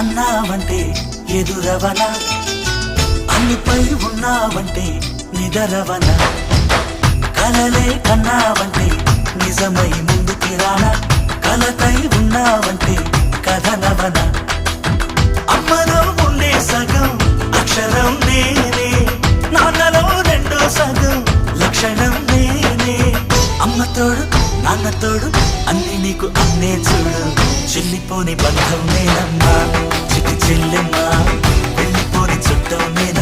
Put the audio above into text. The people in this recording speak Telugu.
అన్నావంటే ఎదురవనా, అన్నిపై ఉన్నావంటే నిదరవనా, కలలే కన్నావంటే నిజమై ముందుకి రానా, కలతై ఉన్నావంటే కథనవనా. అమ్మలో ఉండే సగం అక్షరం నేనే, నాన్నలో రెండో సగం లక్షణం నేనే. అమ్మతోడు నాన్నతోడు అన్ని నీకు అన్నే చూడు, చెల్లిపోని బంధం నేనమ్మా, చిటి చెల్లెమ్మా, వెళ్ళిపోని చుట్టం నేన.